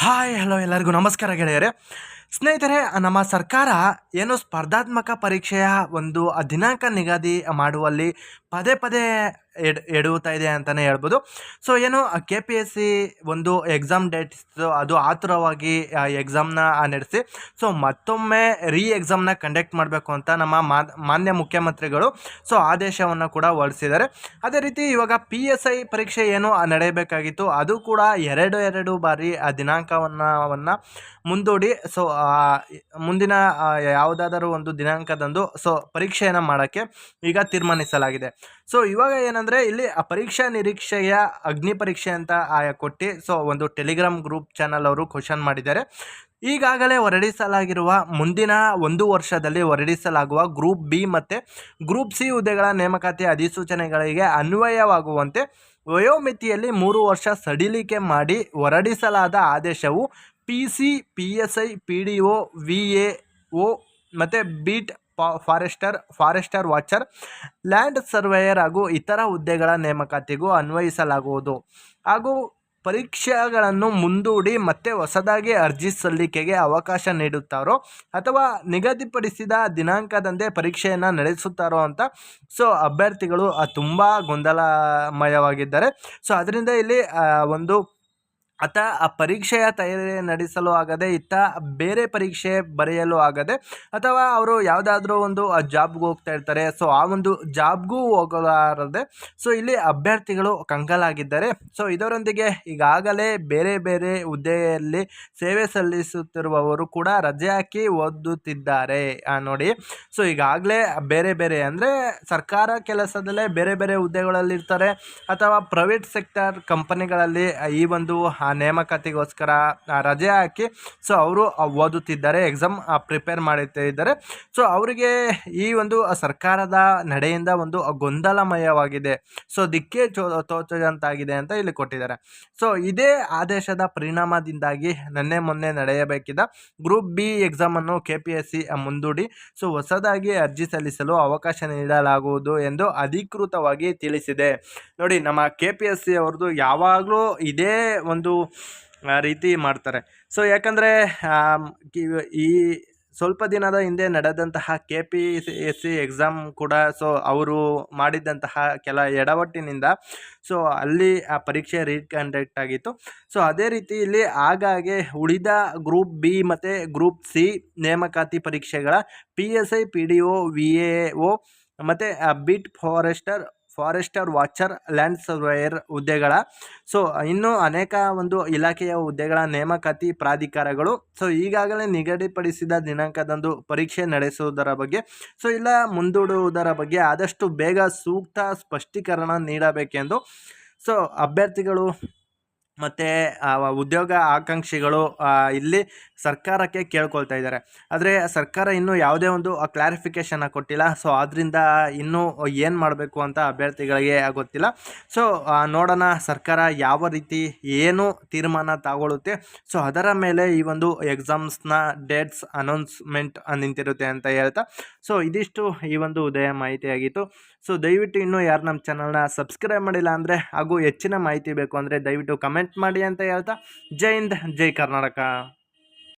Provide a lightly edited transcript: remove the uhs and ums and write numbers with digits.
Hi hello ಎಲ್ಲರಿಗೂ ನಮಸ್ಕಾರ ಗೆಳೆಯರೆ. ಸ್ನೇಹಿತರೆ, ನಮ್ಮ ಸರ್ಕಾರ ಏನು ಸ್ಪರ್ಧಾತ್ಮಕ ಪರೀಕ್ಷೆಯ ಒಂದು ದಿನಾಂಕ ನಿಗದಿ ಮಾಡುವಲ್ಲಿ ಪದೇ ಪದೇ ಎಡುತ್ತಾ ಇದೆ ಅಂತಲೇ ಹೇಳ್ಬೋದು. ಸೊ ಏನು KPSC ಒಂದು ಎಕ್ಸಾಮ್ ಡೇಟ್ಸ್ ಅದು ಆತುರವಾಗಿ ಎಕ್ಸಾಮ್ನ ನಡೆಸಿ ಸೊ ಮತ್ತೊಮ್ಮೆ ಎಕ್ಸಾಮ್ನ ಕಂಡಕ್ಟ್ ಮಾಡಬೇಕು ಅಂತ ನಮ್ಮ ಮಾನ್ಯ ಮುಖ್ಯಮಂತ್ರಿಗಳು ಸೊ ಆದೇಶವನ್ನು ಕೂಡ ಹೊರಡಿಸಿದ್ದಾರೆ. ಅದೇ ರೀತಿ ಇವಾಗ PSI ಪರೀಕ್ಷೆ ಏನು ನಡೆಯಬೇಕಾಗಿತ್ತು ಅದು ಕೂಡ ಎರಡು ಬಾರಿ ಆ ದಿನಾಂಕವನ್ನು ಮುಂದೂಡಿ ಸೊ ಮುಂದಿನ ಯಾವುದಾದರೂ ಒಂದು ದಿನಾಂಕದಂದು ಸೊ ಪರೀಕ್ಷೆಯನ್ನು ಮಾಡೋಕ್ಕೆ ಈಗ ತೀರ್ಮಾನಿಸಲಾಗಿದೆ. ಸೊ ಇವಾಗ ಏನಂದರೆ ಇಲ್ಲಿ ಆ ಪರೀಕ್ಷಾ ನಿರೀಕ್ಷೆಯ ಅಗ್ನಿ ಪರೀಕ್ಷೆ ಅಂತ ಕೊಟ್ಟು ಸೊ ಒಂದು ಟೆಲಿಗ್ರಾಮ್ ಗ್ರೂಪ್ ಚಾನಲ್ ಅವರು ಕ್ವಶನ್ ಮಾಡಿದ್ದಾರೆ. ಈಗಾಗಲೇ ಹೊರಡಿಸಲಾಗಿರುವ ಮುಂದಿನ 1 ವರ್ಷದಲ್ಲಿ ಹೊರಡಿಸಲಾಗುವ ಗ್ರೂಪ್ B ಮತ್ತು ಗ್ರೂಪ್ C ಹುದ್ದೆಗಳ ನೇಮಕಾತಿ ಅಧಿಸೂಚನೆಗಳಿಗೆ ಅನ್ವಯವಾಗುವಂತೆ ವಯೋಮಿತಿಯಲ್ಲಿ 3 ವರ್ಷ ಸಡಿಲಿಕೆ ಮಾಡಿ ಹೊರಡಿಸಲಾದ ಆದೇಶವು PC, PSI, PDO, VAO ಮತ್ತು beat forester watcher, land surveyor ಹಾಗೂ ಇತರ ಹುದ್ದೆಗಳ ನೇಮಕಾತಿಗೂ ಅನ್ವಯಿಸಲಾಗುವುದು ಹಾಗೂ ಪರೀಕ್ಷೆಗಳನ್ನು ಮುಂದೂಡಿ ಮತ್ತೆ ಹೊಸದಾಗಿ ಅರ್ಜಿ ಸಲ್ಲಿಕೆಗೆ ಅವಕಾಶ ನೀಡುತ್ತಾರೋ ಅಥವಾ ನಿಗದಿಪಡಿಸಿದ ದಿನಾಂಕದಂದೇ ಪರೀಕ್ಷೆಯನ್ನು ನಡೆಸುತ್ತಾರೋ ಅಂತ ಸೊ ಅಭ್ಯರ್ಥಿಗಳು ತುಂಬ ಗೊಂದಲಮಯವಾಗಿದ್ದಾರೆ. ಸೊ ಅದರಿಂದ ಇಲ್ಲಿ ಒಂದು ಆ ಪರೀಕ್ಷೆಯ ತಯಾರಿ ನಡೆಸಲು ಆಗದೆ ಇತ್ತ ಬೇರೆ ಪರೀಕ್ಷೆ ಬರೆಯಲು ಆಗದೆ ಅಥವಾ ಅವರು ಯಾವುದಾದ್ರೂ ಒಂದು ಜಾಬ್ಗೆ ಹೋಗ್ತಾ ಇರ್ತಾರೆ. ಸೊ ಆ ಒಂದು ಜಾಬ್ಗೂ ಹೋಗಲಾರದೆ ಸೊ ಇಲ್ಲಿ ಅಭ್ಯರ್ಥಿಗಳು ಕಂಗಾಲಾಗಿದ್ದಾರೆ. ಸೊ ಇದರೊಂದಿಗೆ ಈಗಾಗಲೇ ಬೇರೆ ಬೇರೆ ಹುದ್ದೆಯಲ್ಲಿ ಸೇವೆ ಸಲ್ಲಿಸುತ್ತಿರುವವರು ಕೂಡ ರಜೆ ಹಾಕಿ ಓದುತ್ತಿದ್ದಾರೆ ನೋಡಿ. ಸೊ ಈಗಾಗಲೇ ಬೇರೆ ಬೇರೆ ಅಂದರೆ ಸರ್ಕಾರ ಕೆಲಸದಲ್ಲೇ ಬೇರೆ ಬೇರೆ ಹುದ್ದೆಗಳಲ್ಲಿರ್ತಾರೆ ಅಥವಾ ಪ್ರೈವೇಟ್ ಸೆಕ್ಟರ್ ಕಂಪನಿಗಳಲ್ಲಿ ಈ ಒಂದು ನೇಮಕಾತಿಗೋಸ್ಕರ ರಜೆ ಹಾಕಿ ಸೊ ಅವರು ಓದುತ್ತಿದ್ದಾರೆ, ಎಕ್ಸಾಮ್ ಪ್ರಿಪೇರ್ ಮಾಡುತ್ತಿದ್ದಾರೆ. ಸೊ ಅವರಿಗೆ ಈ ಒಂದು ಸರ್ಕಾರದ ನಡೆಯಿಂದ ಒಂದು ಗೊಂದಲಮಯವಾಗಿದೆ. ಸೊ ದಿಕ್ಕೇ ತೋಚದಂತಾಗಿದೆ ಅಂತ ಇಲ್ಲಿ ಕೊಟ್ಟಿದ್ದಾರೆ. ಸೊ ಇದೇ ಆದೇಶದ ಪರಿಣಾಮದಿಂದಾಗಿ ಮೊನ್ನೆ ನಡೆಯಬೇಕಿದ್ದ ಗ್ರೂಪ್ B ಎಕ್ಸಾಮನ್ನು KPSC ಮುಂದೂಡಿ ಸೊ ಹೊಸದಾಗಿ ಅರ್ಜಿ ಸಲ್ಲಿಸಲು ಅವಕಾಶ ನೀಡಲಾಗುವುದು ಎಂದು ಅಧಿಕೃತವಾಗಿ ತಿಳಿಸಿದೆ. ನೋಡಿ, ನಮ್ಮ KPSC ಅವ್ರದ್ದು ಯಾವಾಗಲೂ ಇದೇ ಒಂದು ರೀತಿ ಮಾಡ್ತಾರೆ. ಸೊ ಯಾಕಂದರೆ ಈ ಸ್ವಲ್ಪ ದಿನದ ಹಿಂದೆ ನಡೆದಂತಹ KPSC ಎಕ್ಸಾಮ್ ಕೂಡ ಸೊ ಅವರು ಮಾಡಿದಂತಹ ಕೆಲ ಎಡವಟ್ಟಿನಿಂದ ಸೊ ಅಲ್ಲಿ ಆ ಪರೀಕ್ಷೆ ರೀಕಂಡಕ್ಟ್ ಆಗಿತ್ತು. ಸೊ ಅದೇ ರೀತಿ ಇಲ್ಲಿ ಆಗಾಗ್ಗೆ ಉಳಿದ ಗ್ರೂಪ್ B ಮತ್ತು ಗ್ರೂಪ್ C ನೇಮಕಾತಿ ಪರೀಕ್ಷೆಗಳ PSI, PDO, VAO ಮತ್ತು beat forester watcher, land surveyor ಹುದ್ದೆಗಳ ಸೊ ಇನ್ನೂ ಅನೇಕ ಒಂದು ಇಲಾಖೆಯ ಹುದ್ದೆಗಳ ನೇಮಕಾತಿ ಪ್ರಾಧಿಕಾರಗಳು ಸೊ ಈಗಾಗಲೇ ನಿಗದಿಪಡಿಸಿದ ದಿನಾಂಕದಂದು ಪರೀಕ್ಷೆ ನಡೆಸುವುದರ ಬಗ್ಗೆ ಸೊ ಇಲ್ಲ ಮುಂದೂಡುವುದರ ಬಗ್ಗೆ ಆದಷ್ಟು ಬೇಗ ಸೂಕ್ತ ಸ್ಪಷ್ಟೀಕರಣ ನೀಡಬೇಕೆಂದು ಸೊ ಅಭ್ಯರ್ಥಿಗಳು ಮತ್ತು ಉದ್ಯೋಗ ಆಕಾಂಕ್ಷಿಗಳು ಇಲ್ಲಿ ಸರ್ಕಾರಕ್ಕೆ ಕೇಳ್ಕೊಳ್ತಾ ಇದ್ದಾರೆ. ಆದರೆ ಸರ್ಕಾರ ಇನ್ನೂ ಯಾವುದೇ ಒಂದು ಕ್ಲಾರಿಫಿಕೇಷನ್ನ ಕೊಟ್ಟಿಲ್ಲ. ಸೊ ಆದ್ದರಿಂದ ಇನ್ನೂ ಏನು ಮಾಡಬೇಕು ಅಂತ ಅಭ್ಯರ್ಥಿಗಳಿಗೆ ಗೊತ್ತಿಲ್ಲ. ಸೊ ನೋಡೋಣ ಸರ್ಕಾರ ಯಾವ ರೀತಿ ಏನು ತೀರ್ಮಾನ ತಗೊಳ್ಳುತ್ತೆ. ಸೊ ಅದರ ಮೇಲೆ ಈ ಒಂದು ಎಕ್ಸಾಮ್ಸ್ನ ಡೇಟ್ಸ್ ಅನೌನ್ಸ್ಮೆಂಟ್ ನಿಂತಿರುತ್ತೆ ಅಂತ ಹೇಳ್ತಾ ಸೊ ಇದಿಷ್ಟು ಈ ಒಂದು ಉದಯ ಮಾಹಿತಿಯಾಗಿತ್ತು. ಸೊ ದಯವಿಟ್ಟು ಇನ್ನೂ ಯಾರು ನಮ್ಮ ಚಾನಲ್ನ ಸಬ್ಸ್ಕ್ರೈಬ್ ಮಾಡಿಲ್ಲ ಅಂದರೆ ಹಾಗೂ ಹೆಚ್ಚಿನ ಮಾಹಿತಿ ಬೇಕು ಅಂದರೆ ದಯವಿಟ್ಟು ಕಮೆಂಟ್ ಮಾಡಿ ಅಂತ ಹೇಳ್ತಾ ಜೈ ಹಿಂದ್, ಜೈ ಕರ್ನಾಟಕ.